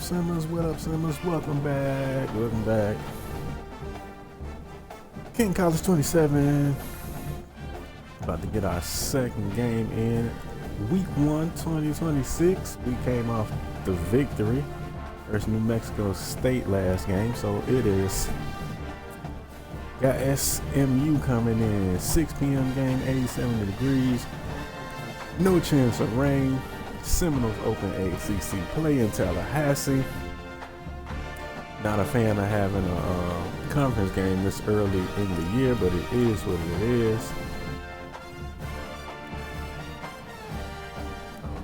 Simmers? What up, Simmers? Welcome back. Welcome back. King College 27. About to get our second game in week 1, 2026. We came off the victory versus New Mexico State last game. So it is got SMU coming in. 6 p.m. game, 87 degrees. No chance of rain. Seminoles open ACC play in Tallahassee. Not a fan of having a conference game this early in the year, but it is what it is.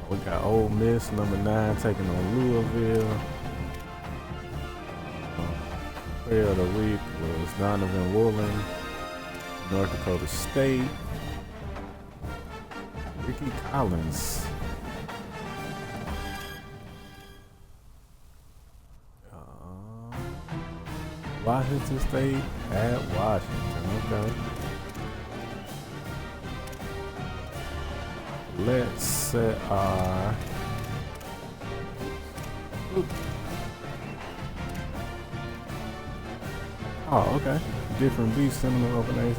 We got Ole Miss, number 9, taking on Louisville. Player of the week was Donovan Woolen, North Dakota State. Ricky Collins. Washington State at Washington. Okay. Let's set our okay. Different beats. Seminole open ACC.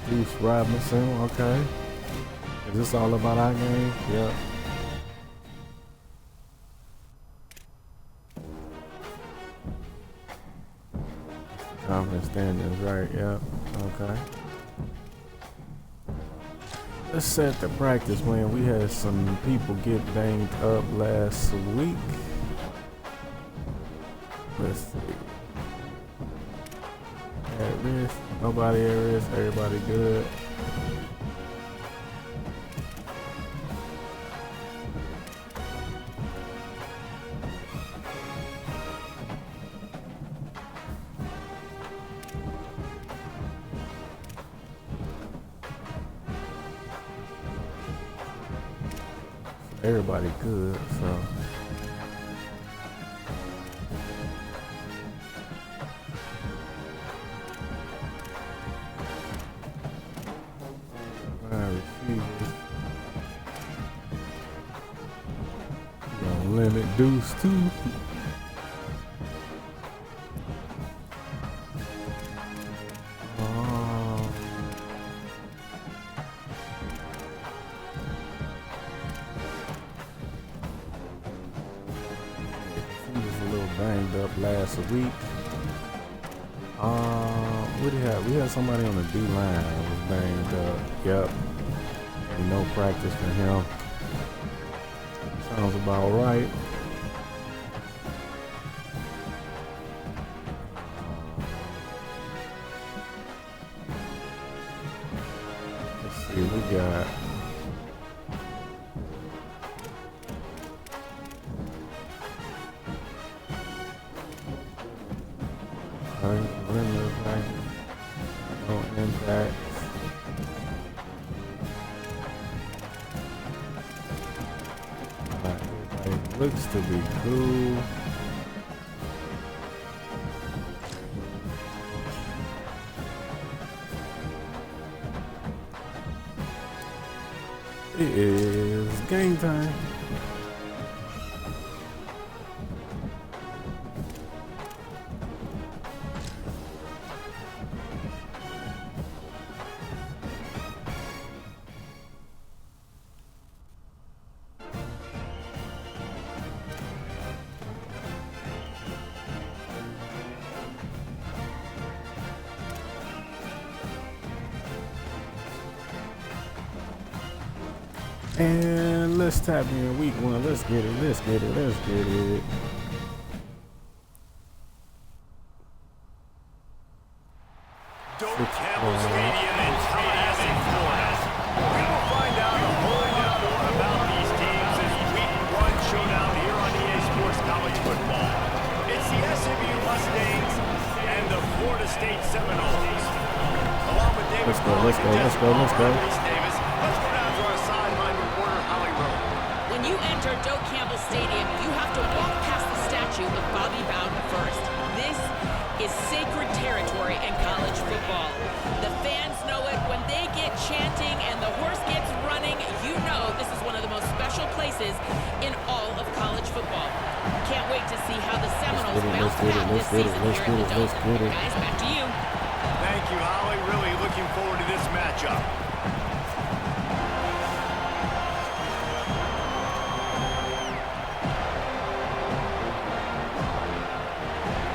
Duce Robinson. Okay. Is this all about our game? Yep. Conference standings, right? Yep. Okay. Let's set the practice when we had some people get banged up last week. Let's see. At risk. Nobody at risk. Everybody good. Everybody good, so gonna limit Duce too. Last week. What do you have? We had somebody on the D line that was banged up. Yep. And no practice for him. Sounds about right. Let's see, we got no impact. It looks to be cool. It is game time. And let's tap in week 1. Let's get it. Let's get it. Let's get it. Campbell Stadium in Tallahassee, Florida. We will find out a whole lot more about these teams as week 1 showdown here on EA Sports College Football. It's the SMU Mustangs and the Florida State Seminoles. Along with David Let's go. Let's go down to our sideline reporter, Holly Rowe. When you enter Doak Campbell Stadium, you have to walk past the statue of Bobby Bowden first. This is sacred territory in college football. The fans know it. When they get chanting and the horse gets running, you know this is one of the most special places in all of college football. Seminoles bound to have this season here in the Dome. Guys, back to you. Thank you, Holly. Really looking forward to this matchup.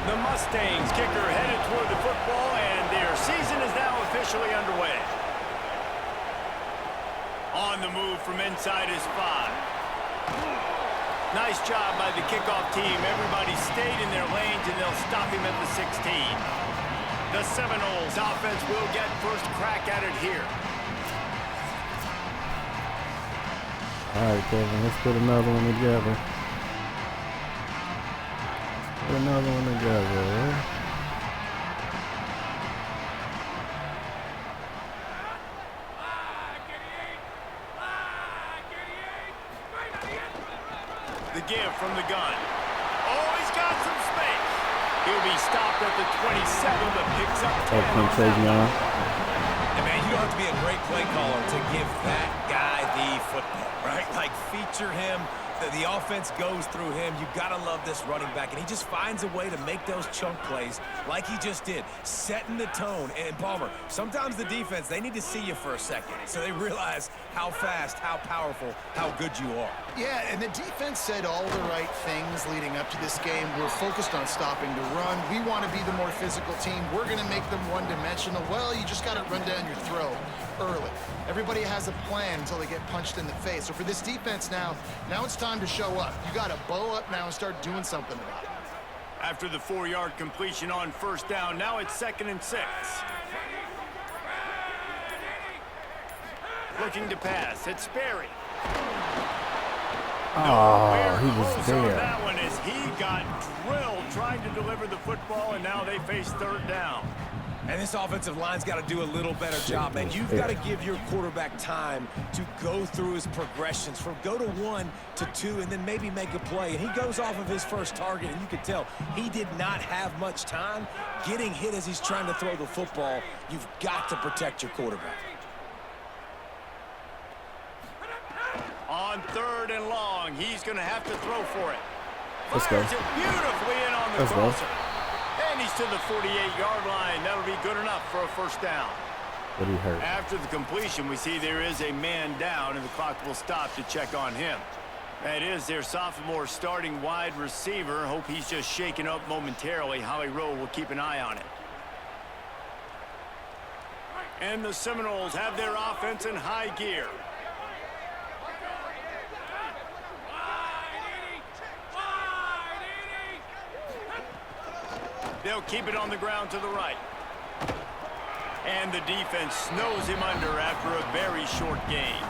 The Mustangs kicker headed toward the football, and their season is now officially underway. On the move from inside his 5. Nice job by the kickoff team. Everybody stayed in their lanes, and they'll stop him at the 16. The Seminoles offense will get first crack at it here. All right, Kevin, let's put another one together. Put another one together. The give from the gun. Oh, he's got some space. He'll be stopped at the 27, but picks up 10. Quintrevion. And man, you don't have to be a great play caller to give that guy the football, right? Like, feature him. The offense goes through him. You've got to love this running back, and he just finds a way to make those chunk plays like he just did, setting the tone. And Palmer, sometimes the defense, they need to see you for a second so they realize how fast, how powerful, how good you are. Yeah, and the defense said all the right things leading up to this game. We're focused on stopping the run. We want to be the more physical team. We're going to make them one-dimensional. Well, you just got to run down your throat early. Everybody has a plan until they get punched in the face. So for this defense now it's time to show up. You got to bow up now and start doing something about it. After the 4-yard completion on first down, now it's 2nd and 6. Looking to pass, it's Sperry. Oh, he was On there. that one as he got drilled trying to deliver the football, and now they face 3rd down. And this offensive line's got to do a little better job, man. You've got to give your quarterback time to go through his progressions from go to 1 to 2 and then maybe make a play. And he goes off of his first target, and you can tell he did not have much time getting hit as he's trying to throw the football. You've got to protect your quarterback. On 3rd and long, he's going to have to throw for it. Let's go. Fires it beautifully in on the Let's go. crosser. And he's to the 48-yard line. That'll be good enough for a first down. What he hurt? After the completion, we see there is a man down, and the clock will stop to check on him. That is their sophomore starting wide receiver. Hope he's just shaken up momentarily. Holly Rowe will keep an eye on it. And the Seminoles have their offense in high gear. They'll keep it on the ground to the right. And the defense snows him under after a very short game.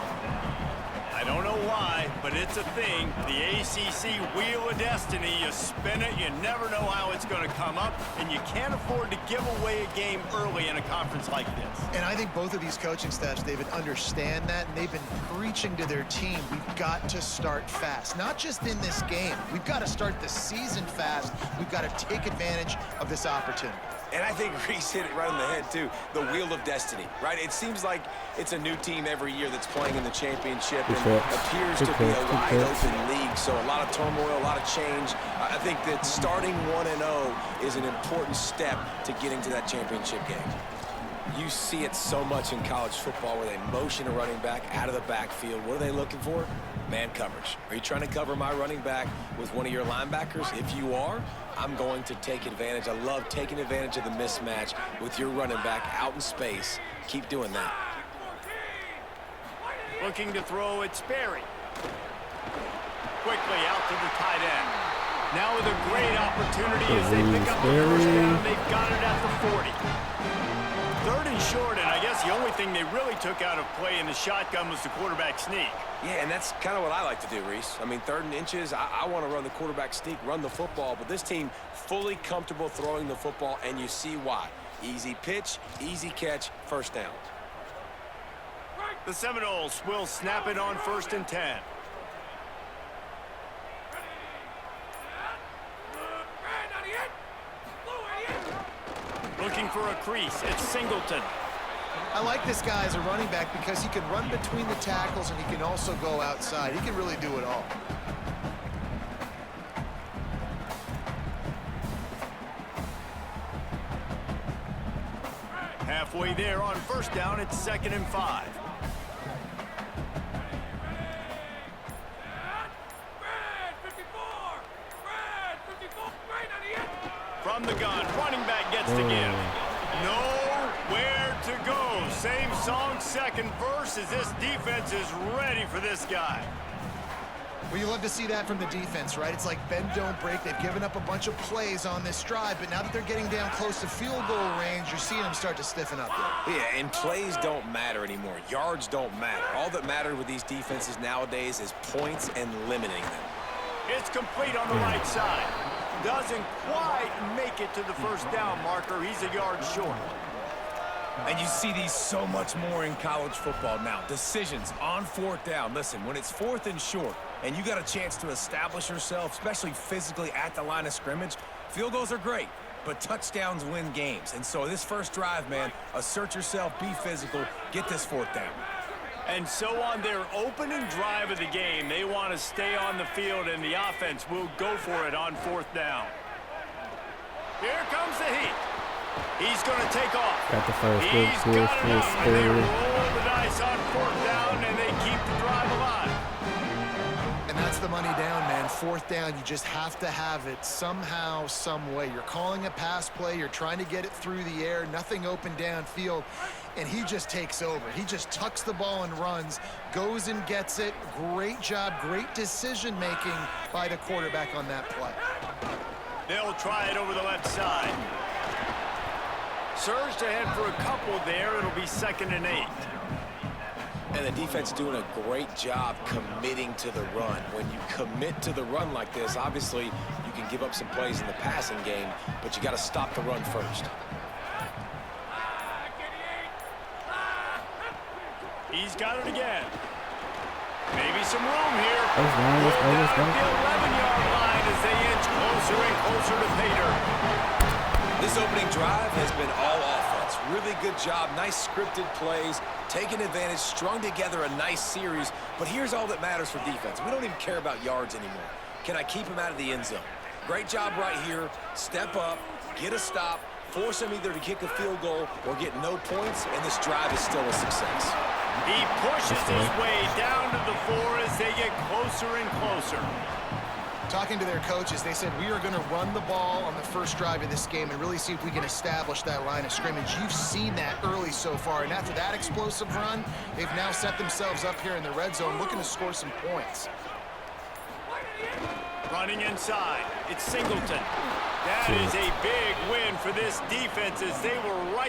I don't know why, but it's a thing. The ACC Wheel of Destiny, you spin it, you never know how it's going to come up, and you can't afford to give away a game early in a conference like this. And I think both of these coaching staffs, David, understand that, and they've been preaching to their team, we've got to start fast. Not just in this game. We've got to start the season fast. We've got to take advantage of this opportunity. And I think Reese hit it right on the head, too. The Wheel of Destiny, right? It seems like it's a new team every year that's playing in the championship and appears to be a wide-open league. So a lot of turmoil, a lot of change. I think that starting 1-0 is an important step to getting to that championship game. You see it so much in college football where they motion a running back out of the backfield. What are they looking for? Man coverage. Are you trying to cover my running back with one of your linebackers? If you are, I'm going to take advantage. I love taking advantage of the mismatch with your running back out in space. Keep doing that. Looking to throw, it's Sperry. Quickly out to the tight end. Now with a great opportunity as they pick up the first down. They've got it at the 40. 3rd and short, and I guess the only thing they really took out of play in the shotgun was the quarterback sneak. Yeah, and that's kind of what I like to do, Reese. I mean, 3rd and inches, I want to run the quarterback sneak, run the football, but this team fully comfortable throwing the football, and you see why. Easy pitch, easy catch, first down. The Seminoles will snap it on 1st and 10. Looking for a crease, it's Singleton. I like this guy as a running back because he can run between the tackles and he can also go outside. He can really do it all. Halfway there on first down, it's 2nd and 5. From the gun, running back gets the give. Nowhere to go. Same song, second verse, as this defense is ready for this guy. Well, you love to see that from the defense, right? It's like bend, don't break. They've given up a bunch of plays on this drive, but now that they're getting down close to field goal range, you're seeing them start to stiffen up there. Yeah, and plays don't matter anymore. Yards don't matter. All that matters with these defenses nowadays is points and limiting them. It's complete on the right side. Doesn't quite make it to the first down marker. He's a yard short. And you see these so much more in college football now. Decisions on 4th down. Listen, when it's 4th and short and you got a chance to establish yourself, especially physically at the line of scrimmage, field goals are great, but touchdowns win games. And so this first drive, man, assert yourself, be physical, get this 4th down. And so on their opening drive of the game, they want to stay on the field, and the offense will go for it on 4th down. Here comes the heat. He's going to take off. Got the first He's got it up, and they Sperry. roll the dice on 4th down, and they keep the drive alive. And that's the money down, man. 4th down, you just have to have it somehow, some way. You're calling a pass play. You're trying to get it through the air. Nothing open downfield. And he just takes over. He just tucks the ball and runs, goes and gets it. Great job, great decision-making by the quarterback on that play. They'll try it over the left side. Surged ahead for a couple there. It'll be 2nd and 8. And the defense doing a great job committing to the run. When you commit to the run like this, obviously you can give up some plays in the passing game, but you got to stop the run first. He's got it again. Maybe some room here. Let's go. The 11-yard line as they inch closer and closer to pay dirt. This opening drive has been all offense. Really good job, nice scripted plays, taking advantage, strung together a nice series. But here's all that matters for defense. We don't even care about yards anymore. Can I keep him out of the end zone? Great job right here. Step up, get a stop, force him either to kick a field goal or get no points, and this drive is still a success. He pushes his way down to the 4 as they get closer and closer. Talking to their coaches, they said, we are going to run the ball on the first drive of this game and really see if we can establish that line of scrimmage. You've seen that early so far, and after that explosive run, they've now set themselves up here in the red zone looking to score some points. Running inside, it's Singleton. That is a big win for this defense as they were right.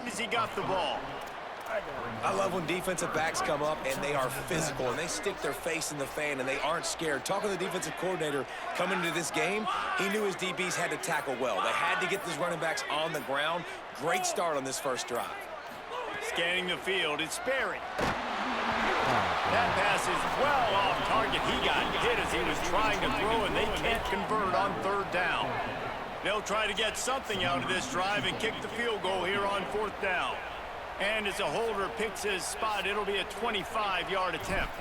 As he got the ball. I love when defensive backs come up and they are physical and they stick their face in the fan and they aren't scared. Talking to the defensive coordinator coming into this game, he knew his DBs had to tackle well. They had to get these running backs on the ground. Great start on this first drive. Scanning the field, it's Sperry. That pass is well off target. He got hit as he was trying to throw, and they can't convert on third down. They'll try to get something out of this drive and kick the field goal here on fourth down. And as a holder picks his spot, it'll be a 25-yard attempt.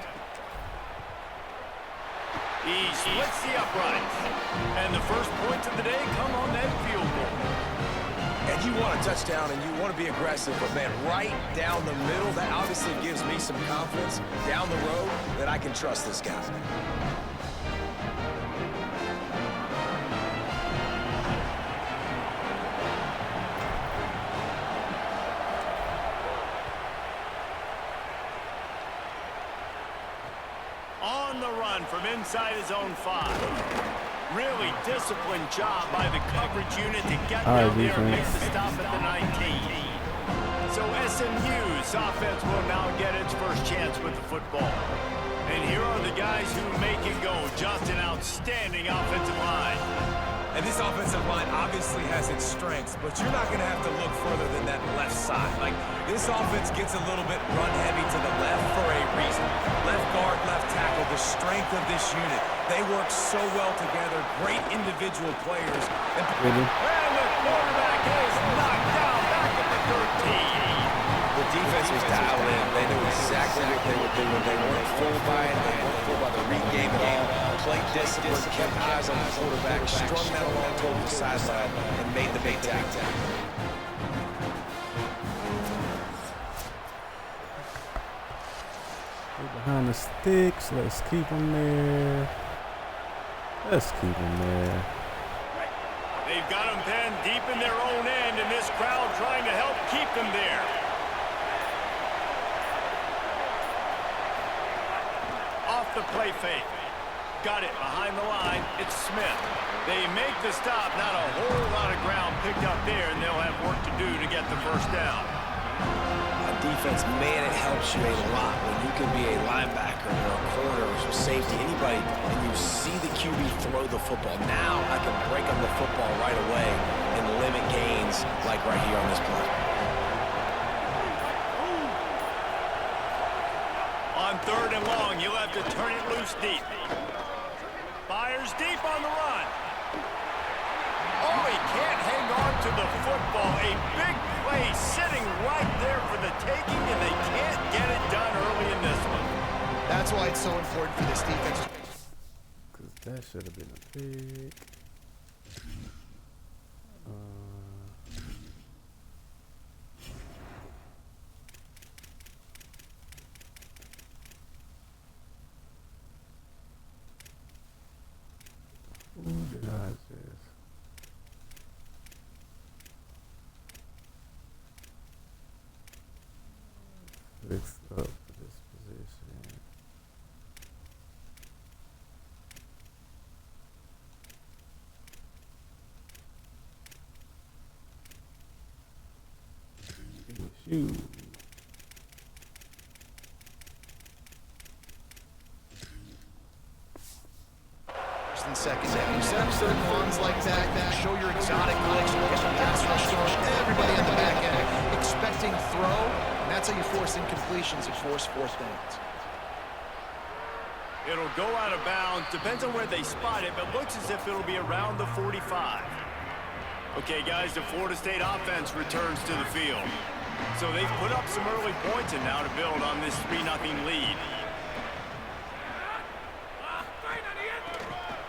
He splits the uprights. And the first points of the day come on that field goal. And you want a touchdown and you want to be aggressive, but man, right down the middle, that obviously gives me some confidence down the road that I can trust this guy. On the run from inside his own 5. Really disciplined job by the coverage unit to get down there and make the stop at the 19. So SMU's offense will now get its first chance with the football. And here are the guys who make it go. Just an outstanding offensive line. And this offensive line obviously has its strengths, but you're not going to have to look further than that left side. Like, this offense gets a little bit run-heavy to the left for a reason. Left guard, left tackle, the strength of this unit. They work so well together. Great individual players. And the quarterback is knocked down back at the 13. The defense was dialed in. They knew exactly what they were doing. They weren't fooled by it. They weren't fooled by the read game at all. Played discipline, kept eyes on the quarterback, strung that along toward the sideline, and made the big tackle. Behind the sticks. Let's keep them there. Let's keep them there. They've got them pinned deep in their own end, and this crowd trying to help keep them there. Off the play fake. Got it behind the line. It's Smith. They make the stop. Not a whole lot of ground picked up there, and they'll have work to do to get the first down. Defense, man, it helps you a lot when you can be a linebacker or a corner or safety, anybody, and you see the QB throw the football. Now I can break up the football right away and limit gains like right here on this play. On third and long, you'll have to turn it loose deep. Fires deep on the run. Oh, he can't hang on to the football. A big play sitting right there for the taking, and they can't get it done early in this one. That's why it's so important for this defense. Because that should have been a pick. Who did I just? Fix up this position. Shoot. And second down. You set up certain runs like that, show your exotic looks, get some pass rush going, everybody on the back end expecting throw, and that's how you force incompletions and force fourth downs. It'll go out of bounds. Depends on where they spot it, but looks as if it'll be around the 45. Okay, guys, the Florida State offense returns to the field. So they've put up some early points and now to build on this 3-0 lead.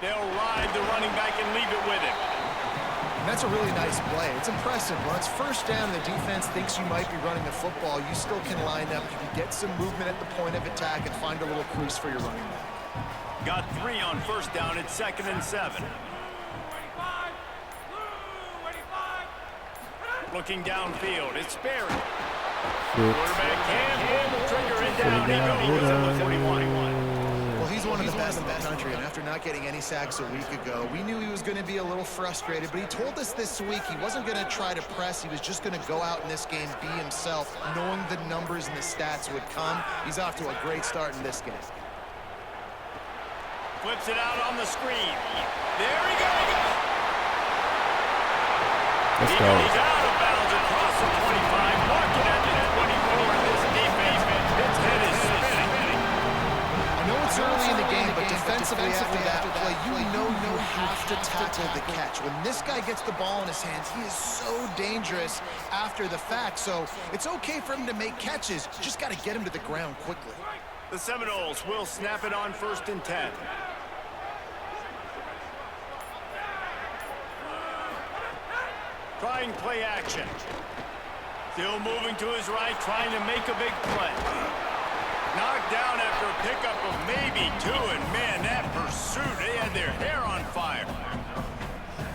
They'll ride the running back and leave it with him. And that's a really nice play. It's impressive. When it's first down and the defense thinks you might be running the football, you still can line up. You can get some movement at the point of attack and find a little crease for your running back. Got 3 on first down. It's 2nd and 7. Looking downfield, it's Sperry. Quarterback can pull the trigger and down. He goes at the 41. Well, he's one of the best in the country, and after not getting any sacks a week ago, we knew he was going to be a little frustrated, but he told us this week he wasn't going to try to press. He was just going to go out in this game, be himself, knowing the numbers and the stats would come. He's off to a great start in this game. Flips it out on the screen. There he goes. Let's go. He's out of bounds across the 25, marking at the 24. This defense, its head is spinning. I know it's early in the game, but defensively after that play, you know you have to tackle the catch. When this guy gets the ball in his hands, he is so dangerous after the fact. So it's okay for him to make catches. You just got to get him to the ground quickly. The Seminoles will snap it on 1st and 10. Trying play action. Still moving to his right, trying to make a big play. Knocked down after a pickup of maybe 2, and man, that pursuit, they had their hair on fire.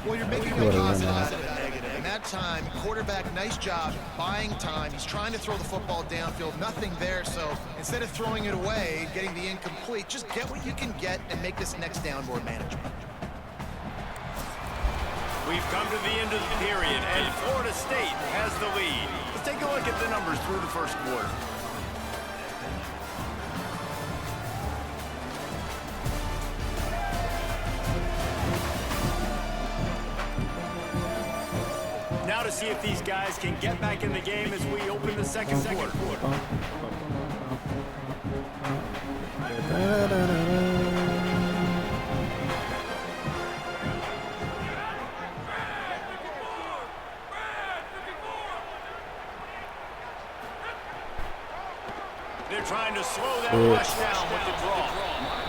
Well, you're making a positive out of a negative. And that time, quarterback, nice job buying time. He's trying to throw the football downfield, nothing there. So instead of throwing it away, getting the incomplete, just get what you can get and make this next down more manageable. We've come to the end of the period, and Florida State has the lead. Let's take a look at the numbers through the first quarter. Now to see if these guys can get back in the game as we open the second quarter. They're trying to slow that rush down with the draw.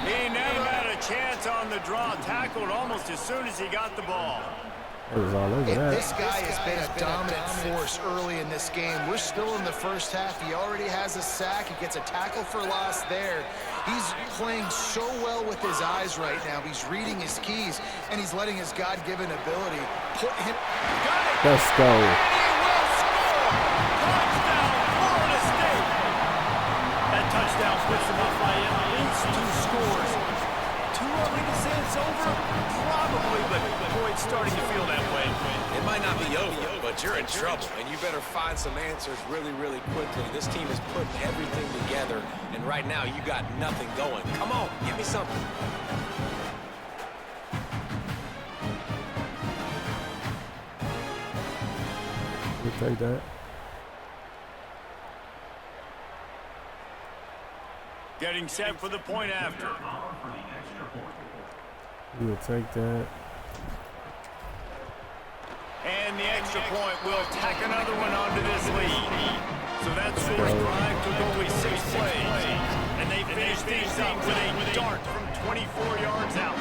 He never had a chance on the draw. Tackled almost as soon as he got the ball. It was all over that. This guy has been a dominant force early in this game. We're still in the first half. He already has a sack. He gets a tackle for loss there. He's playing so well with his eyes right now. He's reading his keys, and he's letting his God-given ability put him. Got it. Let's go. And he will score. Touchdown, Florida State. That touchdown puts them up by at least 2 scores. Too early to say it's over? Probably, but boy, it's starting to feel that way. It might not be over, but you're in trouble, and you better find some answers really, really quickly. This team is putting everything together, and right now you got nothing going. Come on, give me something. We'll take that. Getting set for the point after. We'll take that. And the extra point will tack another one onto this lead. So that scores drive took only 6 plays. And they finish things up with a dart from 24 yards out.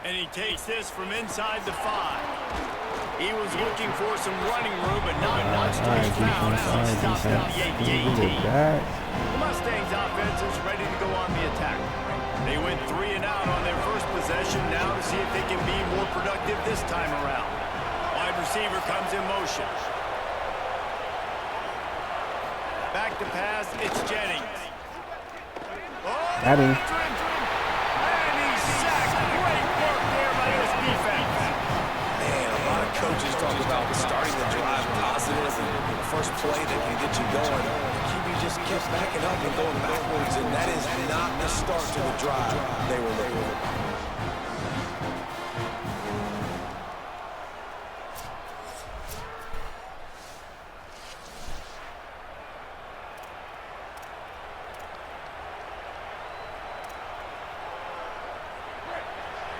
And he takes this from inside the 5. He was looking for some running room, but not much to be found as he stopped at the 18. The Mustangs offense is ready to go on the attack. They went 3 and out on their first possession, now to see if they can be more productive this time around. Wide receiver comes in motion. Back to pass, it's Jennings. Got Coaches talk about starting the drive positive and the first play that can get you going. QB just kept backing up and going backwards, and that is not the start to the drive they were looking for.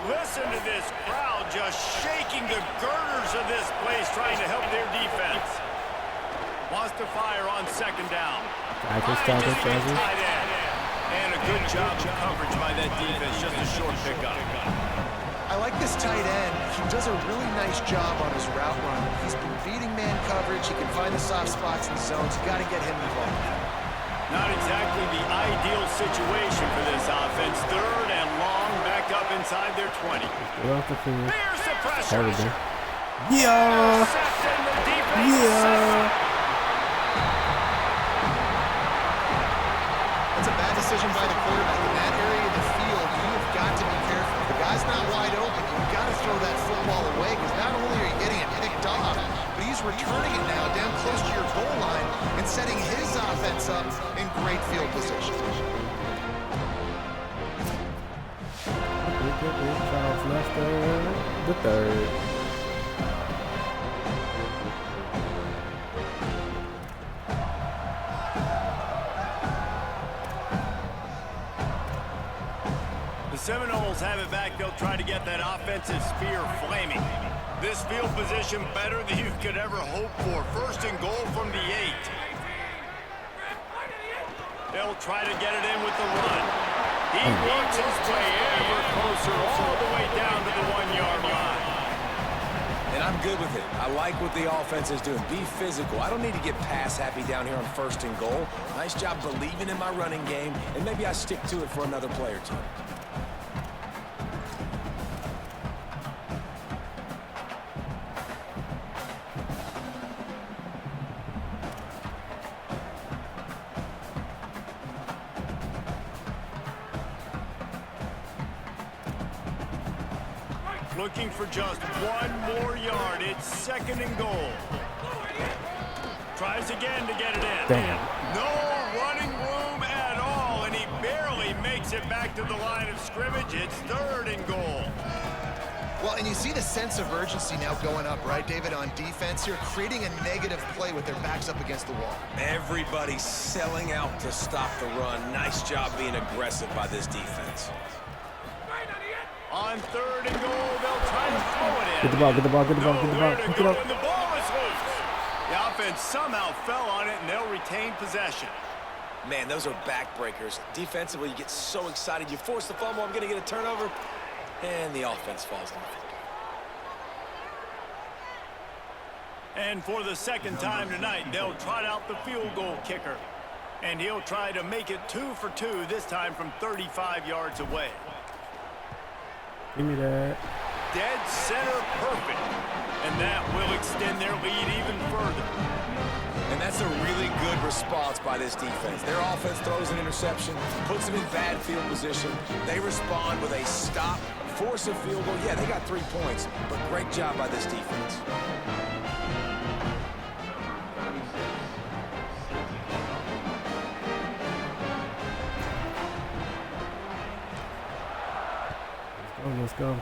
Listen to this crowd just shaking the girders of this place, trying to help their defense. Wants to fire on 2nd down. Tight end. And a good job of coverage by that defense, just a short pickup. I like this tight end. He does a really nice job on his route run. He's been beating man coverage. He can find the soft spots in the zones. You got to get him involved. Not exactly the ideal situation for this offense. 3rd and long, back up inside their 20. There's the pressure. Yeah. Yeah. That's a bad decision by the quarterback. In that area of the field, you've got to be careful. If the guy's not wide open, you've got to throw that football away because not only are you getting it picked off, but he's returning it now down close to your goal line and setting his offense up in great field position. Charles Lester, the 3rd. The Seminoles have it back. They'll try to get that offensive spear flaming. This field position better than you could ever hope for. 1st and goal from the 8. They'll try to get it in with the run. He works his way ever closer all the way down to the 1-yard line. And I'm good with it. I like what the offense is doing. Be physical. I don't need to get pass happy down here on 1st and goal. Nice job believing in my running game, and maybe I stick to it for another play or two. Looking for just 1 more yard. It's 2nd and goal. Tries again to get it in. Damn. No running room at all, and he barely makes it back to the line of scrimmage. It's 3rd and goal. Well, and you see the sense of urgency now going up, right, David, on defense here, creating a negative play with their backs up against the wall. Everybody's selling out to stop the run. Nice job being aggressive by this defense. On 3rd and goal, they'll try to throw it in. Get the ball, get the ball, get the ball, get the ball. Nowhere to go, and the ball is loose. The offense somehow fell on it, and they'll retain possession. Man, those are backbreakers. Defensively, you get so excited. You force the fumble, I'm going to get a turnover, and the offense falls on it. And for the 2nd time tonight, they'll trot out the field goal kicker. And he'll try to make it 2 for 2, this time from 35 yards away. Give me that. Dead center perfect. And that will extend their lead even further. And that's a really good response by this defense. Their offense throws an interception, puts them in bad field position. They respond with a stop, force a field goal. Yeah, they got 3 points, but great job by this defense. Let's go.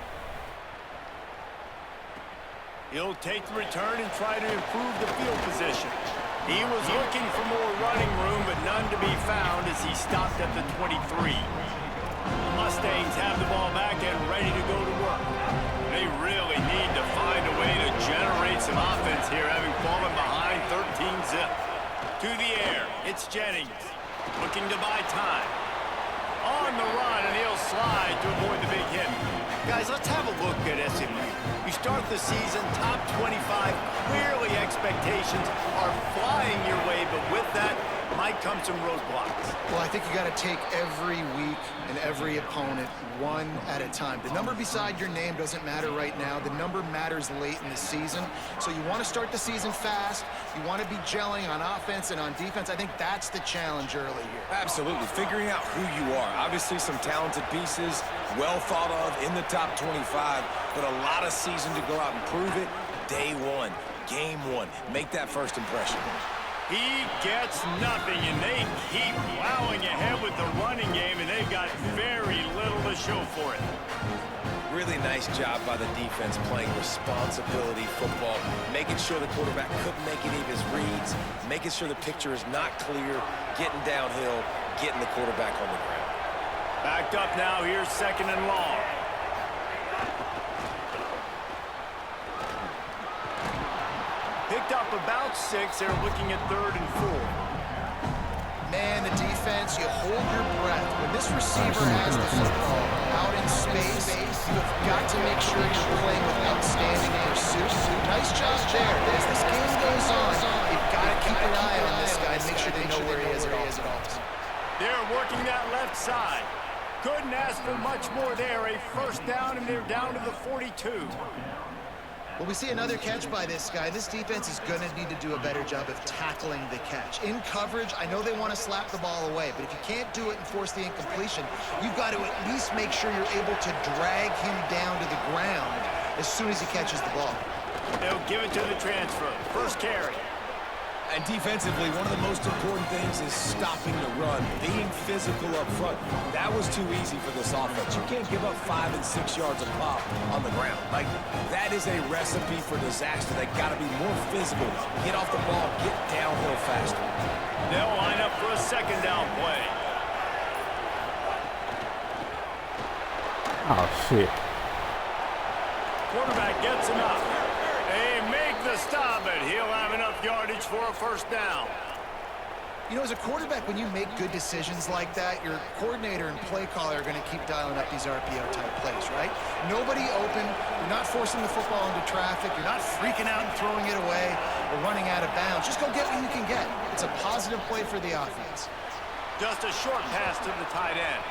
He'll take the return and try to improve the field position. He was looking for more running room, but none to be found as he stopped at the 23. The Mustangs have the ball back and ready to go to work. They really need to find a way to generate some offense here, having fallen behind 13-zip. To the air, it's Jennings, looking to buy time. On the run, and he'll slide to avoid the big hit. Guys, let's have a look at SMU. You start the season top 25. Clearly expectations are flying your way, but with that might come some roadblocks. Well, I think you got to take every week and every opponent one at a time. The number beside your name doesn't matter right now. The number matters late in the season. So you want to start the season fast. You want to be gelling on offense and on defense. I think that's the challenge early here. Absolutely. Figuring out who you are. Obviously some talented pieces, well thought of in the top 25, but a lot of season to go out and prove it. Day 1, game 1. Make that first impression. He gets nothing, and they keep plowing ahead with the running game, and they've got very little to show for it. Really nice job by the defense playing responsibility football, making sure the quarterback couldn't make any of his reads, making sure the picture is not clear, getting downhill, getting the quarterback on the ground. Backed up now, here's 2nd and long. Picked up about 6. They're looking at 3rd and 4. Man, the defense, you hold your breath. When this receiver has the football, out in space, you've got to make sure you're playing with outstanding pursuit. Nice job there. As this game goes on, you've got to keep an eye on this guy and make sure they know where he is at all times. They're working that left side. Couldn't ask for much more there. A first down, and they're down to the 42. Well, we see another catch by this guy. This defense is going to need to do a better job of tackling the catch. In coverage, I know they want to slap the ball away, but if you can't do it and force the incompletion, you've got to at least make sure you're able to drag him down to the ground as soon as he catches the ball. They'll give it to the transfer. First carry. And defensively, one of the most important things is stopping the run, being physical up front. That was too easy for this offense. You can't give up 5 and 6 yards a pop on the ground. Like, that is a recipe for disaster. They got to be more physical, get off the ball, get downhill faster. They'll line up for a second down play. Oh, shit. Quarterback gets him up. They make the stop, but he'll have enough yardage for a first down. You know, as a quarterback, when you make good decisions like that, your coordinator and play caller are going to keep dialing up these RPO-type plays, right? Nobody open. You're not forcing the football into traffic. You're not freaking out and throwing it away or running out of bounds. Just go get what you can get. It's a positive play for the offense. Just a short pass to the tight end.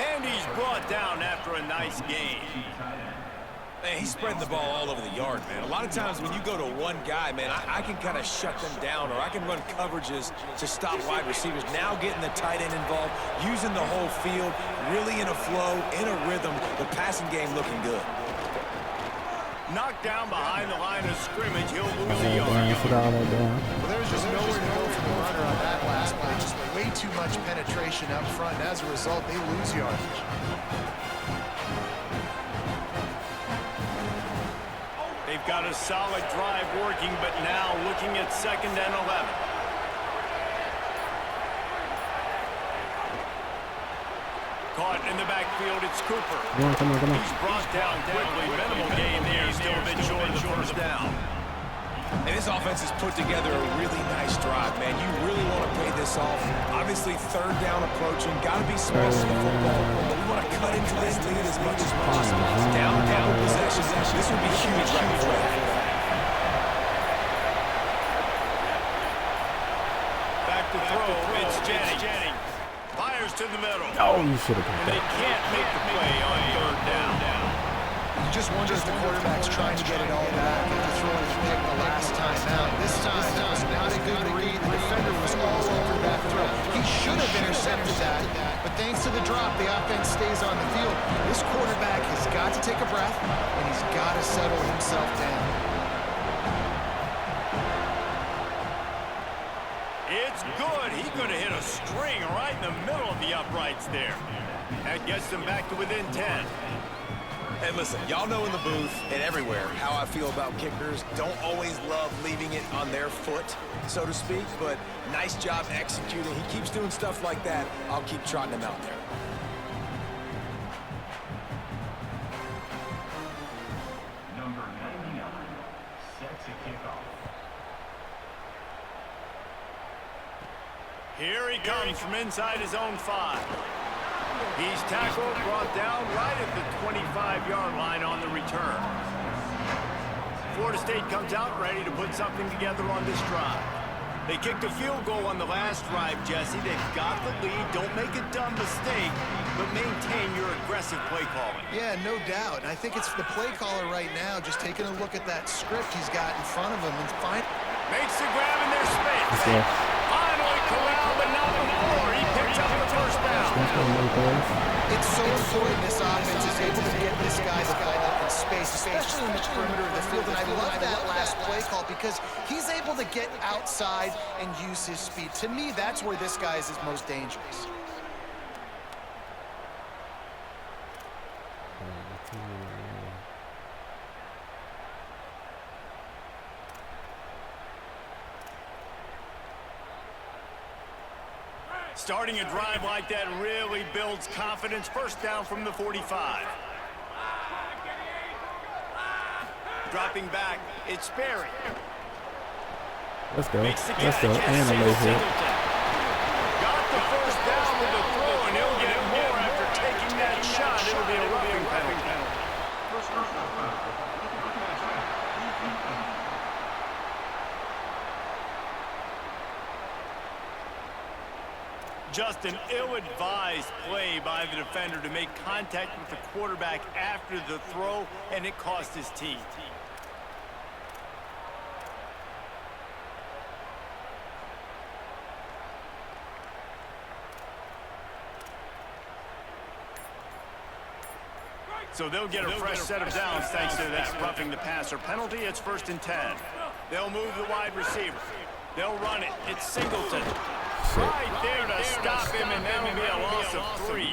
And he's brought down after a nice gain. Man, he's spreading the ball all over the yard, man. A lot of times when you go to one guy, man, I can kind of shut them down, or I can run coverages to stop wide receivers. Now getting the tight end involved, using the whole field, really in a flow, in a rhythm. The passing game looking good. Knocked down behind the line of scrimmage. He'll lose a yard. Well, there's just nowhere to go for the runner on that last play. Just way too much penetration up front. And as a result, they lose yardage. They've got a solid drive working, but now looking at 2nd and 11. Caught in the backfield, it's Cooper. Come on. He's brought down quickly. Minimal gain there, still a bit short of the first down. And this offense has put together a really nice drive, man. You really want to pay this off. Obviously, 3rd down approaching. Got to be smart with the football. But we want to cut into this lead as much as possible. Down possessions. This would be huge right before that. Back to throw. It's Jennings. Fires to the middle. Oh, you should have And they can't make the play on 3rd down. You just wonder if the quarterback's trying to get it all back after throwing the pick the last time out. This time, that was not a good read. The defender was all over that throw. He should have intercepted that, but thanks to the drop, the offense stays on the field. This quarterback has got to take a breath, and he's got to settle himself down. It's good. He could have hit a string right in the middle of the uprights there. That gets them back to within 10. And listen, y'all know in the booth and everywhere how I feel about kickers. Don't always love leaving it on their foot, so to speak, but nice job executing. He keeps doing stuff like that. I'll keep trotting him out there. Number 99 set to kick off. Here he comes from inside his own 5. He's tackled, brought down right at the 25-yard line on the return. Florida State comes out ready to put something together on this drive. They kicked a field goal on the last drive, Jesse. They've got the lead. Don't make a dumb mistake, but maintain your aggressive play calling. Yeah, no doubt. And I think it's the play caller right now just taking a look at that script he's got in front of him and makes the grab in their space. Finally corralled, but not before. He picks up the first down. It's so important this offense is able to get this guy the ball in space, especially in the perimeter of the field. And I love that last play call because he's able to get outside and use his speed. To me, that's where this guy is his most dangerous. Starting a drive like that really builds confidence. First down from the 45. Dropping back, it's Sperry. Let's go. Makes the Let's go. catch. And a late hit. Got the first down with the throw, and he'll get more after taking that shot Just an ill-advised play by the defender to make contact with the quarterback after the throw, and it cost his team. So they'll get a fresh set of downs thanks to that roughing the passer penalty. It's 1st and 10. They'll move the wide receiver. They'll run it. It's Singleton. Right there to stop him, and that'll be a loss of 3.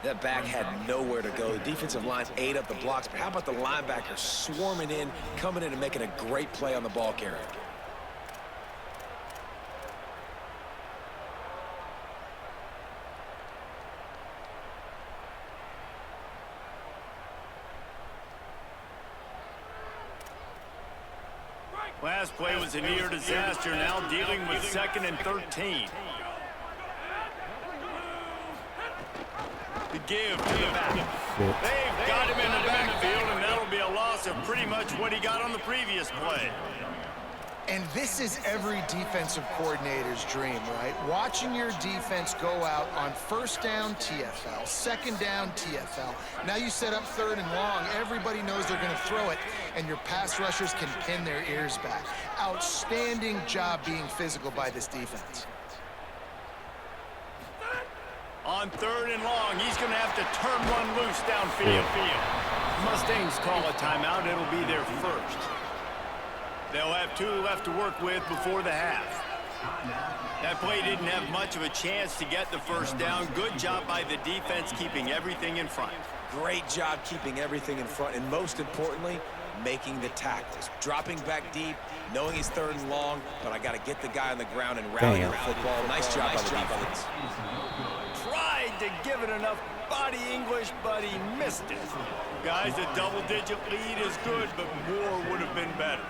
That back had nowhere to go. The defensive line ate up the blocks, but how about the linebacker swarming in, coming in and making a great play on the ball carrier? Last play was a near disaster, now dealing with 2nd and 13. The give to the back. They've got him in the backfield, and that'll be a loss of pretty much what he got on the previous play. And this is every defensive coordinator's dream, right? Watching your defense go out on 1st down TFL, 2nd down TFL. Now you set up 3rd and long. Everybody knows they're going to throw it, and your pass rushers can pin their ears back. Outstanding job being physical by this defense. On 3rd and long, he's going to have to turn one loose downfield. Mustangs call a timeout. It'll be their first. They'll have 2 left to work with before the half. That play didn't have much of a chance to get the 1st down. Good job by the defense keeping everything in front. Great job keeping everything in front, and most importantly, making the tackles. Dropping back deep, knowing he's 3rd and long, but I got to get the guy on the ground and rally the football. Nice job by the defense. Tried to give it enough body English, but he missed it. Guys, a double-digit lead is good, but more would have been better.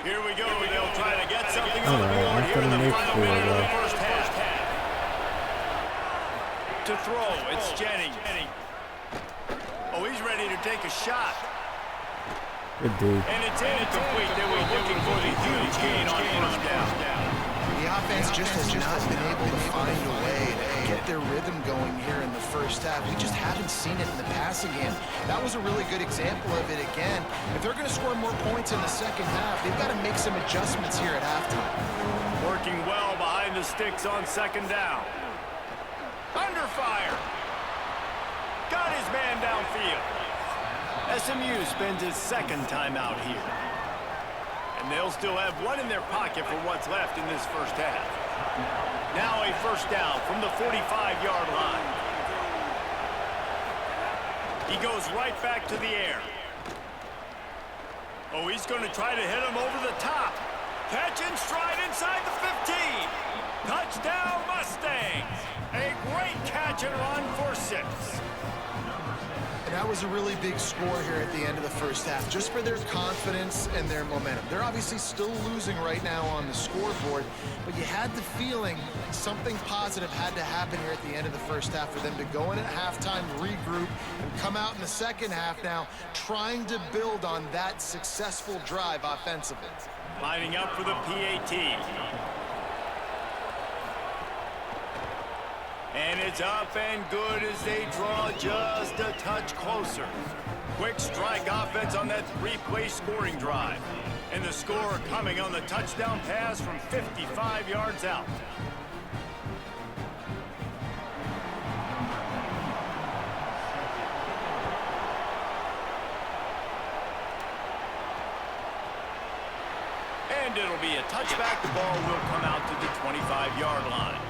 Here we go. They'll try to get something on the board here in the final minute of the first half. To throw, it's Jennings. Oh, he's ready to take a shot. Good dude. And it's incomplete. They were looking for the huge gain on 1st down. The offense just has not been able to find a way to get their rhythm going here in the first half. We just haven't seen it in the passing game. That was a really good example of it again. If they're going to score more points in the second half, they've got to make some adjustments here at halftime. Working well behind the sticks on 2nd down. Under fire. Got his man downfield. SMU spends his 2nd timeout here. And they'll still have 1 in their pocket for what's left in this first half. Now a 1st down from the 45-yard line. He goes right back to the air. Oh, he's going to try to hit him over the top. Catch and stride inside the 15. Touchdown Mustangs. A great catch and run for 6. And that was a really big score here at the end of the first half, just for their confidence and their momentum. They're obviously still losing right now on the scoreboard, but you had the feeling something positive had to happen here at the end of the first half for them to go in at halftime, regroup, and come out in the second half now trying to build on that successful drive offensively. Lining up for the PAT. And it's up and good as they draw just a touch closer. Quick strike offense on that 3-play scoring drive. And the score coming on the touchdown pass from 55 yards out. And it'll be a touchback. The ball will come out to the 25-yard line.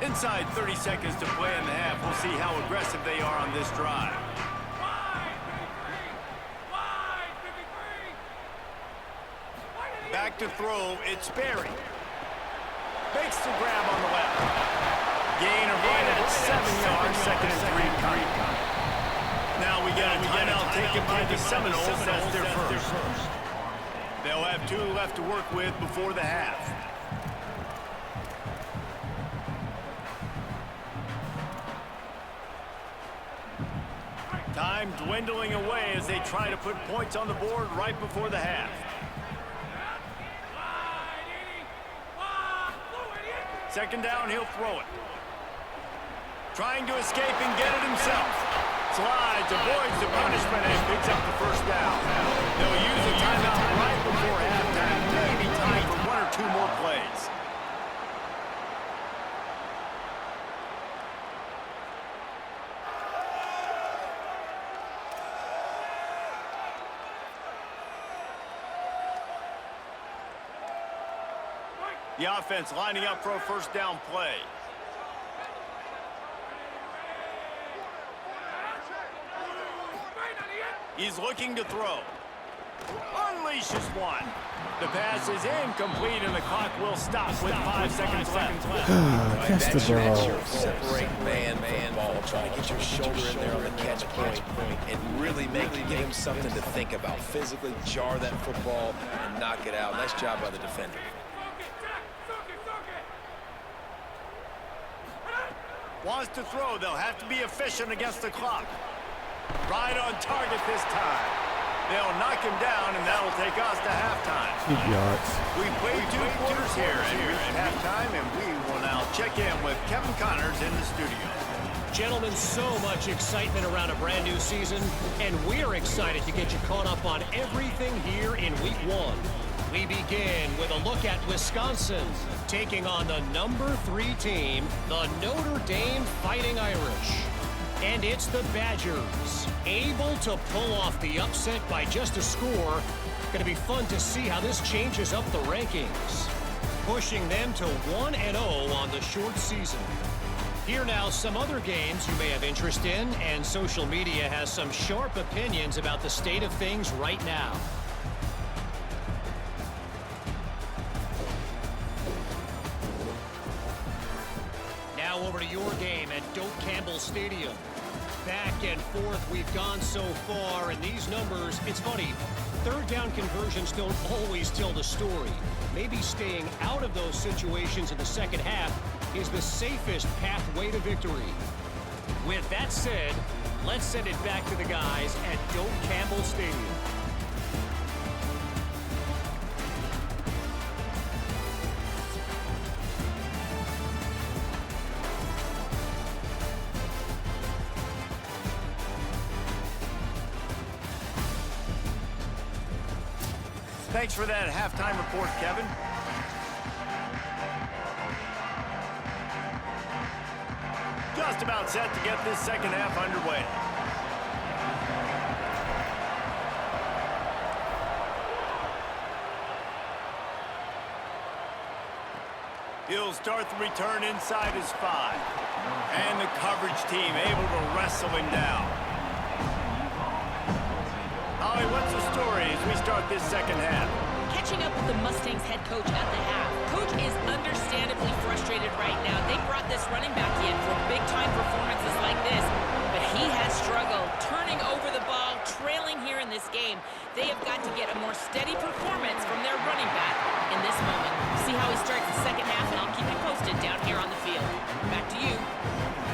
Inside 30 seconds to play in the half. We'll see how aggressive they are on this drive. Back to throw, it's Sperry. Makes the grab on the left. Gain of right at 7 yards, 2nd and 3. Now we got a timeout taken by the Seminoles. That's their first. They'll have 2 left to work with before the half. Time dwindling away as they try to put points on the board right before the half. Second down, he'll throw it. Trying to escape and get it himself. Slides, avoids the punishment, and picks up the first down. They'll use a timeout right before halftime. Maybe time for one or two more plays. The offense lining up for a first down play. He's looking to throw. Unleashes one. The pass is incomplete, and the clock will stop with 5 seconds left. Catch the ball. Separate man from ball. Trying to get your shoulder in there on the catch point and really give him something to think about. Physically jar that football and knock it out. Nice job by the defender. Wants to throw. They'll have to be efficient against the clock. Right on target this time. They'll knock him down, and that'll take us to halftime. 2 yards. We've played 2 quarters here and reached halftime, and we will now check in with Kevin Connors in the studio. Gentlemen, so much excitement around a brand new season, and we're excited to get you caught up on everything here in Week 1. We begin with a look at Wisconsin taking on the number 3 team, the Notre Dame Fighting Irish. And it's the Badgers, able to pull off the upset by just a score. Going to be fun to see how this changes up the rankings, pushing them to 1-0 on the short season. Here now, some other games you may have interest in, and social media has some sharp opinions about the state of things right now. Now over to your game at Doak Campbell Stadium. Back and forth we've gone so far, and these numbers, it's funny, third down conversions don't always tell the story. Maybe staying out of those situations in the second half is the safest pathway to victory. With that said, let's send it back to the guys at Doak Campbell Stadium. Thanks for that halftime report, Kevin. Just about set to get this second half underway. He'll start the return inside his 5. And the coverage team able to wrestle him down. Holly, what's the story as we start this second half? Catching up with the Mustangs head coach at the half. Coach is understandably frustrated right now. They brought this running back in for big-time performances like this, but he has struggled turning over the ball, trailing here in this game. They have got to get a more steady performance from their running back in this moment. See how he starts the second half, and I'll keep you posted down here on the field. Back to you.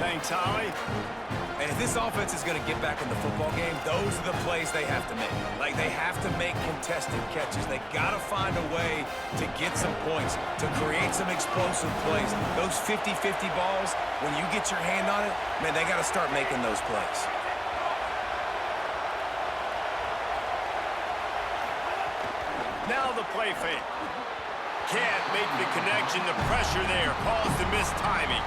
Thanks, Holly. And if this offense is going to get back in the football game, those are the plays they have to make. Like, they have to make contested catches. They got to find a way to get some points, to create some explosive plays. Those 50-50 balls, when you get your hand on it, man, they got to start making those plays. Now the play fake. Can't make the connection. The pressure there caused the missed timing.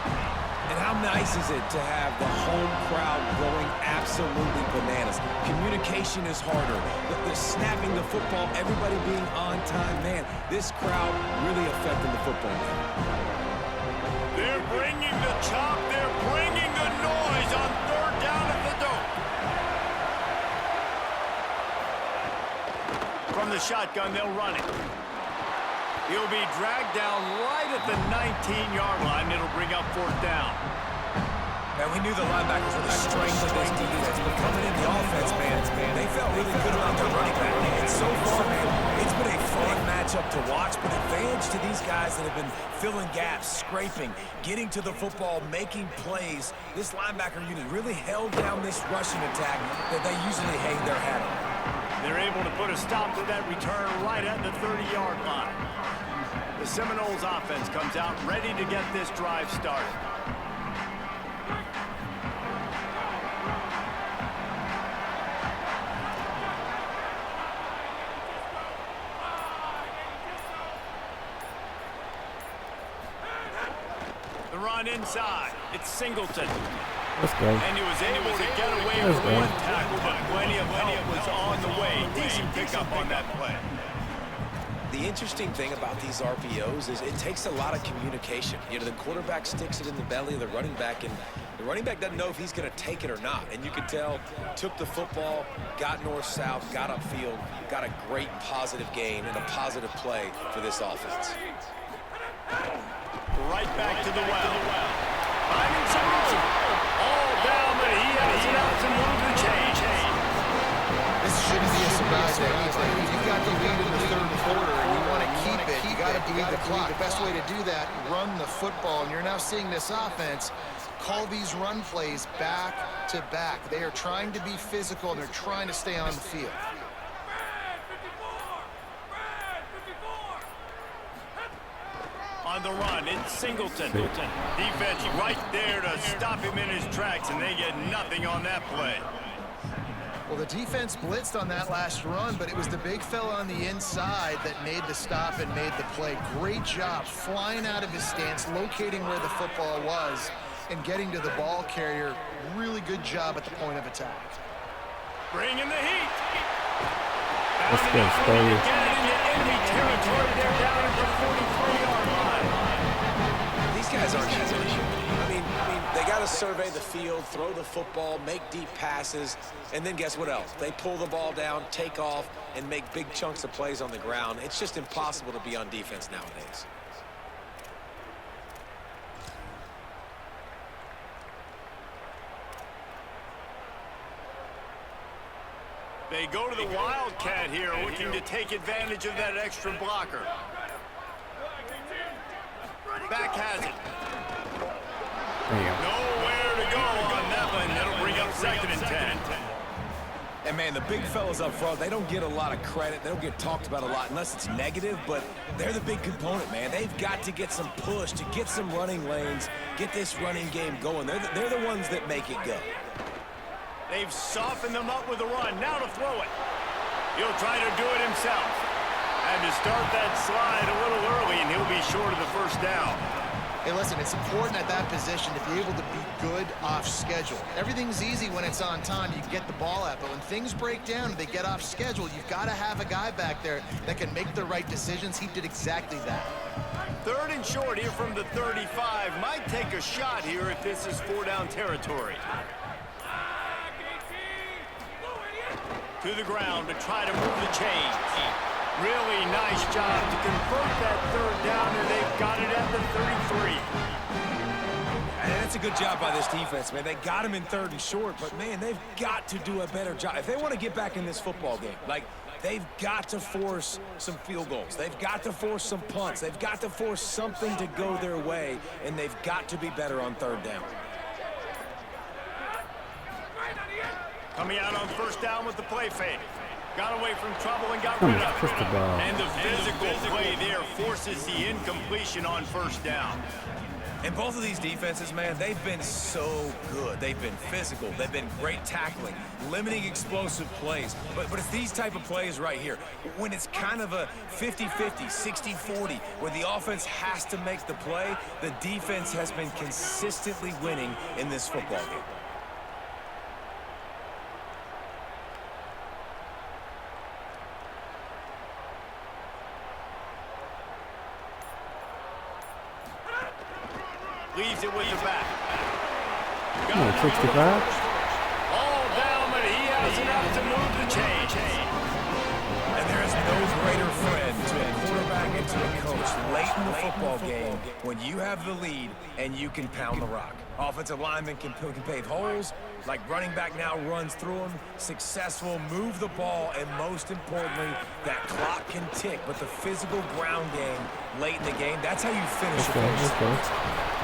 And how nice is it to have the home crowd going absolutely bananas? Communication is harder. The snapping the football, everybody being on time. Man, this crowd really affecting the football game. They're bringing the chop. They're bringing the noise on third down at the Doak. From the shotgun, they'll run it. He'll be dragged down right at the 19-yard line. It'll bring up fourth down. And we knew the linebackers were the strength of this defense, but coming in the offense, man, they felt really good about their running back. And so far, man, it's been a fun matchup to watch, but advantage to these guys that have been filling gaps, scraping, getting to the football, making plays. This linebacker unit really held down this rushing attack that they usually hang their hat on. They're able to put a stop to that return right at the 30-yard line. The Seminoles offense comes out ready to get this drive started. The run inside. It's Singleton. Let's go. And he was able to get away with one tackle, but plenty of help was on the way. Decent pickup on that play. The interesting thing about these RPOs is it takes a lot of communication. You know, the quarterback sticks it in the belly of the running back, and the running back doesn't know if he's going to take it or not. And you can tell, took the football, got north-south, got upfield, got a great positive gain and a positive play for this offense. Right back to the well. Finding some room. All down, but he has it out to move the change. This shouldn't be a surprise to anybody. You've got the lead in the third quarter, and you want to keep it. You got to bleed the clock. The best way to do that, run the football. And you're now seeing this offense call these run plays back to back. They are trying to be physical, and they're trying to stay on the field. On the run, it's Singleton. Defense right there to stop him in his tracks, and they get nothing on that play. Well, the defense blitzed on that last run, but it was the big fella on the inside that made the stop and made the play. Great job flying out of his stance, locating where the football was, and getting to the ball carrier. Really good job at the point of attack. Bringing the heat. Let's go, Sperry. Get it into enemy territory. They're down at the 43-yard line. These guys aren't easy. I mean, they got to survey the field, throw the football, make deep passes, and then guess what else? They pull the ball down, take off, and make big chunks of plays on the ground. It's just impossible to be on defense nowadays. They go to the Wildcat here, looking to take advantage of that extra blocker. Back has it. Nowhere to go on that one. That'll bring up 2nd and 10. And, man, the big fellas up front, they don't get a lot of credit. They don't get talked about a lot unless it's negative, but they're the big component, man. They've got to get some push, to get some running lanes, get this running game going. They're the ones that make it go. They've softened them up with a run. Now to throw it. He'll try to do it himself. And to start that slide a little early, and he'll be short of the first down. Hey, listen, it's important at that position to be able to be good off schedule. Everything's easy when it's on time. You get the ball out. But when things break down and they get off schedule, you've got to have a guy back there that can make the right decisions. He did exactly that. 3rd and short here from the 35. Might take a shot here if this is 4-down territory. To the ground to try to move the chains. Really nice job to convert that 3rd down, and they've got it at the 33. And that's a good job by this defense, man. They got him in 3rd and short, but, man, they've got to do a better job. If they want to get back in this football game, like, they've got to force some field goals. They've got to force some punts. They've got to force something to go their way, and they've got to be better on 3rd down. Coming out on 1st down with the play fake. Got away from trouble and got rid of it. And the physical play there forces the incompletion on 1st down. And both of these defenses, man, they've been so good. They've been physical. They've been great tackling, limiting explosive plays. But it's these type of plays right here. When it's kind of a 50-50, 60-40, where the offense has to make the play, the defense has been consistently winning in this football game. Leaves it with the back. Come on, 65. All down, but he has enough to move the chains. And there is no greater friend to a quarterback and to a coach late in the football game when you have the lead and you can pound the rock. Offensive linemen can pave holes, Like running back now runs through them, successful, move the ball, and most importantly, that clock can tick. But the physical ground game late in the game, that's how you finish the first.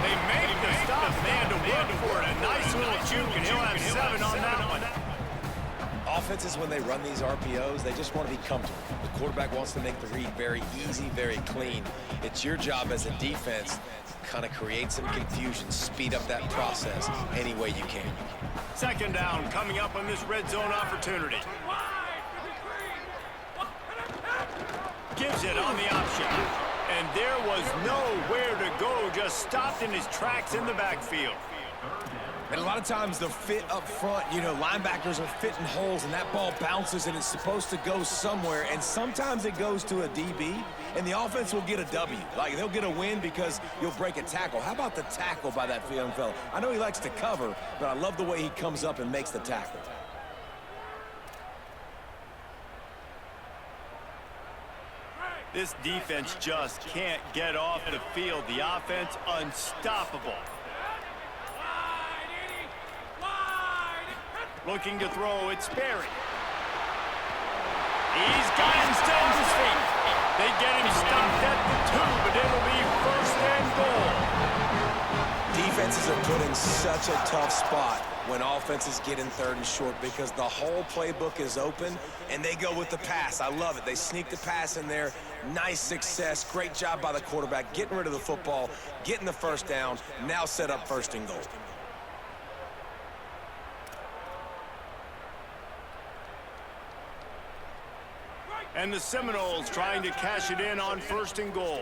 They made the stop, man, to work for it. A nice little juke, and he'll have 7 on that one. Offenses, when they run these RPOs, they just want to be comfortable. The quarterback wants to make the read very easy, very clean. It's your job as a defense to kind of create some confusion, speed up that process any way you can. Second down coming up on this red zone opportunity. Gives it on the option. And there was nowhere to go, just stopped in his tracks in the backfield. And a lot of times the fit up front, you know, linebackers are fitting holes and that ball bounces and it's supposed to go somewhere. And sometimes it goes to a DB and the offense will get a W. Like they'll get a win because you'll break a tackle. How about the tackle by that young fella? I know he likes to cover, but I love the way he comes up and makes the tackle. This defense just can't get off the field. The offense unstoppable. Looking to throw, it's Sperry. He's got him still on his feet. They get him stopped at the 2, but it'll be first and goal. Defenses are put in such a tough spot when offenses get in 3rd and short because the whole playbook is open and they go with the pass. I love it. They sneak the pass in there. Nice success. Great job by the quarterback getting rid of the football, getting the first down, now set up 1st and goal. And the Seminoles trying to cash it in on 1st and goal.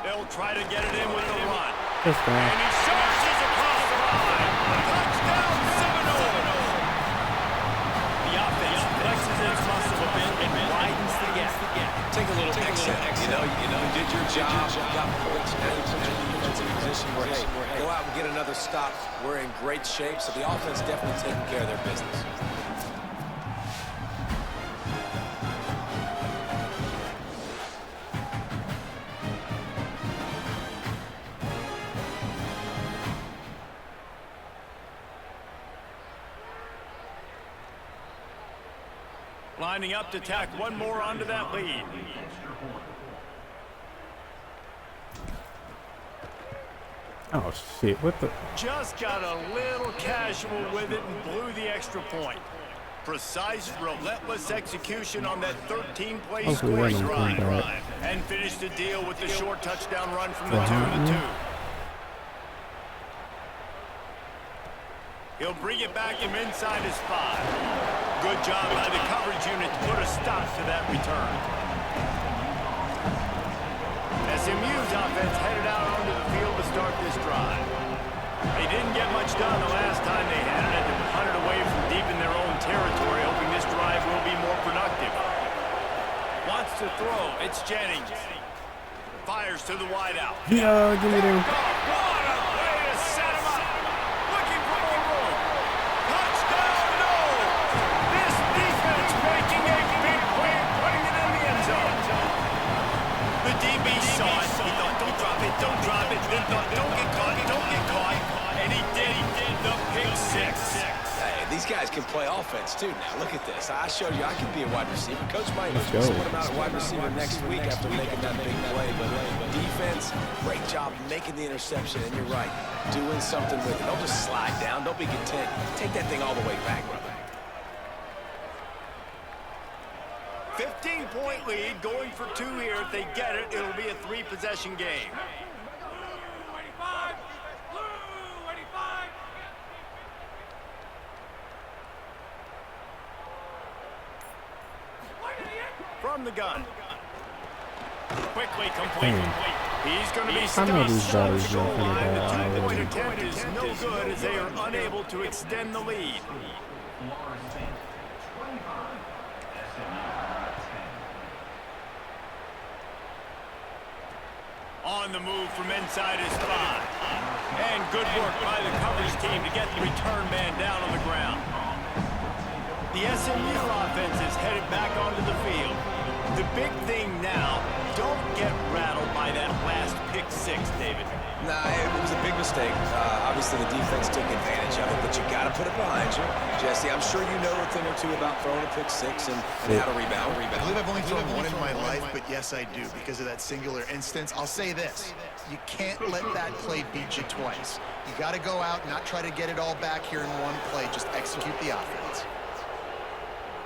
They'll try to get it in with the run. And he charges across the line. Touchdown, Seminoles! The offense flexes its muscle a bit and widens the gap. Take a little exit. You know, you did your job. You got points. Now you put your defense in a position where, hey, go out and get another stop. We're in great shape, so the offense definitely taking care of their business. Lining up to tack one more onto that lead. Oh, shit. What the? Just got a little casual with it and blew the extra point. Precise, relentless execution on that 13-play scoring drive. And finished the deal with the short touchdown run from the 2-2. He'll bring it back from inside his 5. Good job by the coverage unit to put a stop to that return. SMU's offense headed out onto the field to start this drive. They didn't get much done the last time they had it, and hunted away from deep in their own territory, hoping this drive will be more productive. Wants to throw. It's Jennings. Fires to the wideout. Yeah, give me them. What a way to set him up. Looking for more room. Touchdown, no! This defense making a big play and putting it in the end zone. The DB saw it. He thought, don't drop it, don't drop it. Then thought, don't get caught, don't get caught. And he did. The pick 6. These guys can play offense, too, now. Look at this. I showed you I can be a wide receiver. Coach might put him out at wide receiver next week after making that big play. But defense, great job making the interception. And you're right, doing something with it. Don't just slide down. Don't be content. Take that thing all the way back, brother. 15-point lead, going for 2 here. If they get it, it'll be a 3-possession game. From the gun. Quickly complete. He's going to be stopped short of the goal line. The 2-point attempt is no good as they are unable to extend the lead. On the move from inside his 5. And good work by the coverage team to get the return man down on the ground. The SMU offense is headed back onto the field. The big thing now, don't get rattled by that last pick six, David. Nah, it was a big mistake. Obviously, the defense took advantage of it, but you got to put it behind you. Jesse, I'm sure you know a thing or two about throwing a pick six and how to rebound. I believe I've only thrown one in my life, but yes, I do because of that singular instance. I'll say this. You can't let that play beat you twice. You got to go out and not try to get it all back here in one play. Just execute the offense.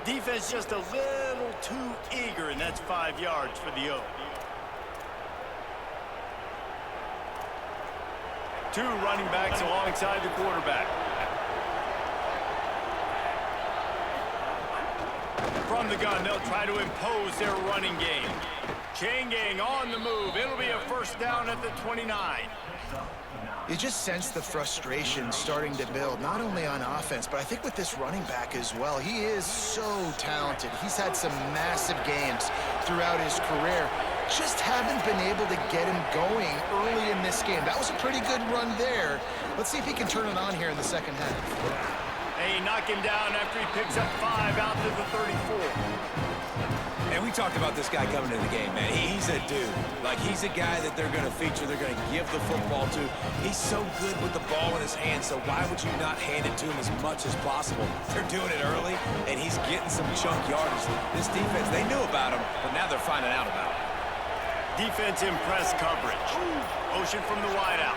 Defense just a little too eager, and that's 5 yards for the O. 2 running backs alongside the quarterback. From the gun, they'll try to impose their running game. Chain gang on the move. It'll be a first down at the 29. You just sense the frustration starting to build, not only on offense, but I think with this running back as well. He is so talented. He's had some massive games throughout his career. Just haven't been able to get him going early in this game. That was a pretty good run there. Let's see if he can turn it on here in the second half. Hey, knock him down after he picks up 5 out to the 34. And we talked about this guy coming into the game, man. He's a dude. Like, he's a guy that they're going to feature, they're going to give the football to. He's so good with the ball in his hand, so why would you not hand it to him as much as possible? They're doing it early, and he's getting some chunk yardage. This defense, they knew about him, but now they're finding out about him. Defense in press coverage. Motion from the wideout.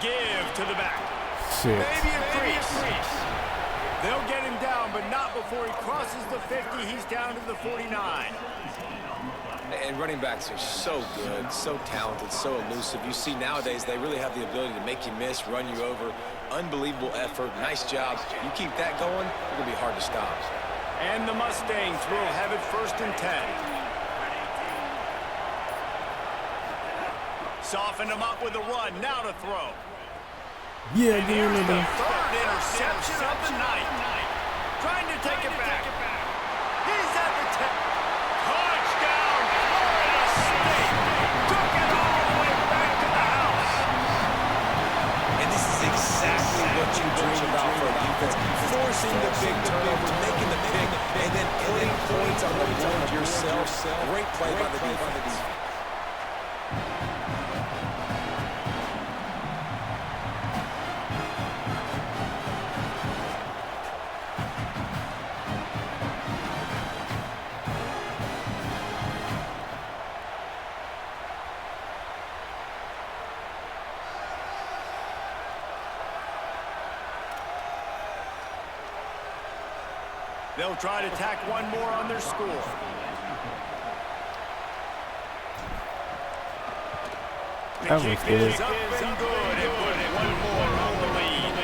Give to the back. Shit. Maybe a crease. They'll get him down, but not before he crosses the 50. He's down to the 49. And running backs are so good, so talented, so elusive. You see nowadays they really have the ability to make you miss, run you over. Unbelievable effort. Nice job. You keep that going, it's going to be hard to stop. And the Mustangs will have it 1st and 10. Soften him up with a run. Now to throw. Yeah, Here's the 3rd interception of the night. Trying to take it back. He's at the 10. Touchdown, Florida State. Took it all the way back to the house. And this is exactly what you dream about for a defense. Forcing the big turnover, making the pick, and then putting points on the board yourself. Great play by the defense. They'll try to tack one more on their score. That was good. Up and good and put one more on the lead.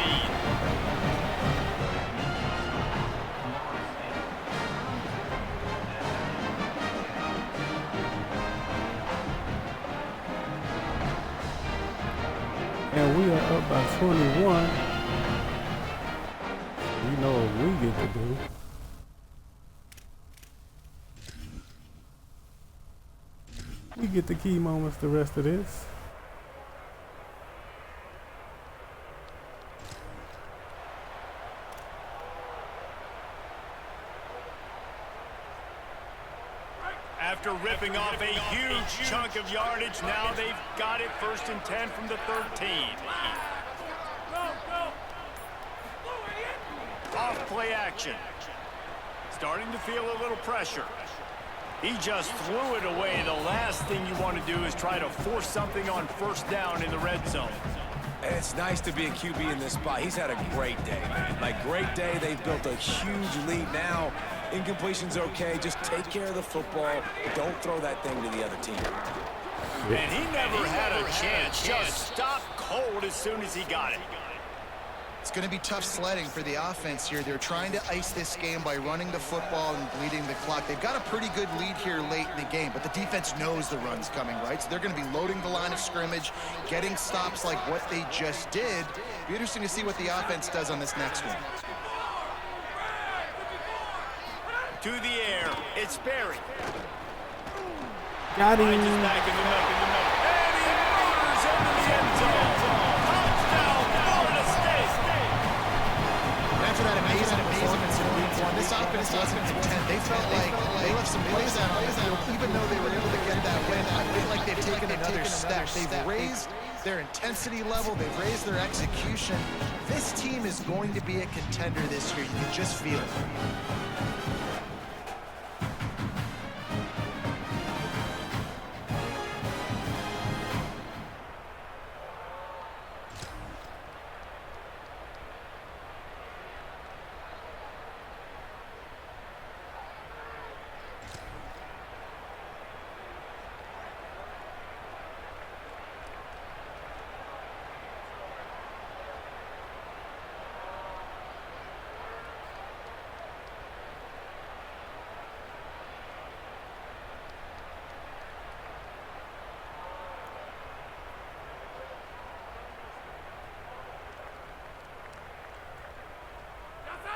And we are up by 21. We know what we get to do. We get the key moments the rest of this. After ripping off a huge chunk of yardage, now they've got it 1st and 10 from the 13. Off play action. Starting to feel a little pressure. He just threw it away. The last thing you want to do is try to force something on 1st down in the red zone. And it's nice to be a QB in this spot. He's had a great day, man. Like, great day. They've built a huge lead now. Incompletion's okay. Just take care of the football. Don't throw that thing to the other team. And he never had a chance. Just stopped cold as soon as he got it. It's going to be tough sledding for the offense here. They're trying to ice this game by running the football and bleeding the clock. They've got a pretty good lead here late in the game, but the defense knows the run's coming, right? So they're going to be loading the line of scrimmage, getting stops like what they just did. Be interesting to see what the offense does on this next one. To the air, it's Sperry. Got him. Back in the middle. And he murders into the end zone. Touchdown, Florida State. After that amazing performance in week one, this offense wasn't content. They felt like they left some plays out on the field, even though they were able to get that win. I feel like they've taken another step. They've raised their intensity level. They've raised their execution. This team is going to be a contender this year. You can just feel it.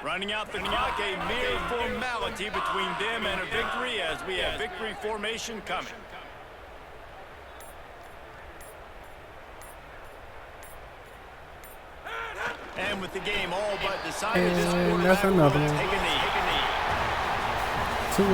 Running out the clock, a mere formality between them and a victory as we have victory formation coming. And with the game all but decided, this quarterback that's another one. Take a knee. 2-0.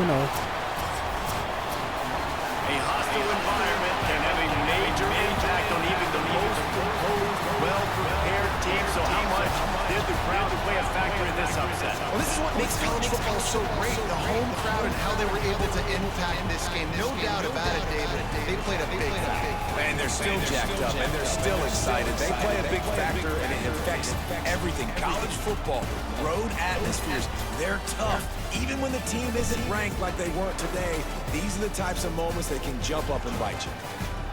A hostile environment can have a major impact on even the most composed, well-prepared team. So how much did the crowd play a factor in this upset? Well, this is what makes college football so great, the home crowd and how they were able to impact this game. No doubt about it, David. They played a big factor. And they're still jacked up, and they're still excited. They play a big factor, and it affects everything. College football, road atmospheres, they're tough. Even when the team isn't ranked like they weren't today, these are the types of moments that can jump up and bite you.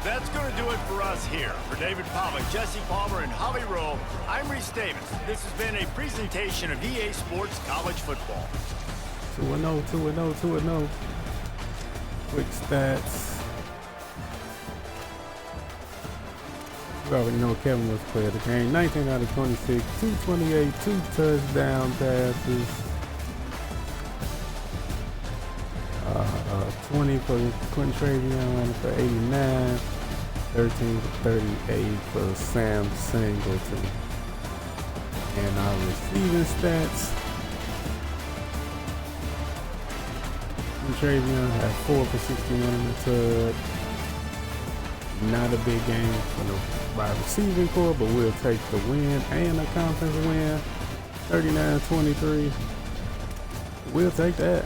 That's going to do it for us here. For David Pollack, Jesse Palmer, and Holly Rowe, I'm Reese Davis. This has been a presentation of EA Sports College Football. 2-0, 2-0, 2-0. Quick stats. You already know Kevin was player of the game. 19 out of 26, 228, 2 touchdown passes. 20 for Quintrevion for 89, 13 for 38 for Sam Singleton. And our receiving stats. Quintrevion had 4 for 61 in the tub. Not a big game for the wide receiving core, but we'll take the win and a conference win. 39-23. We'll take that.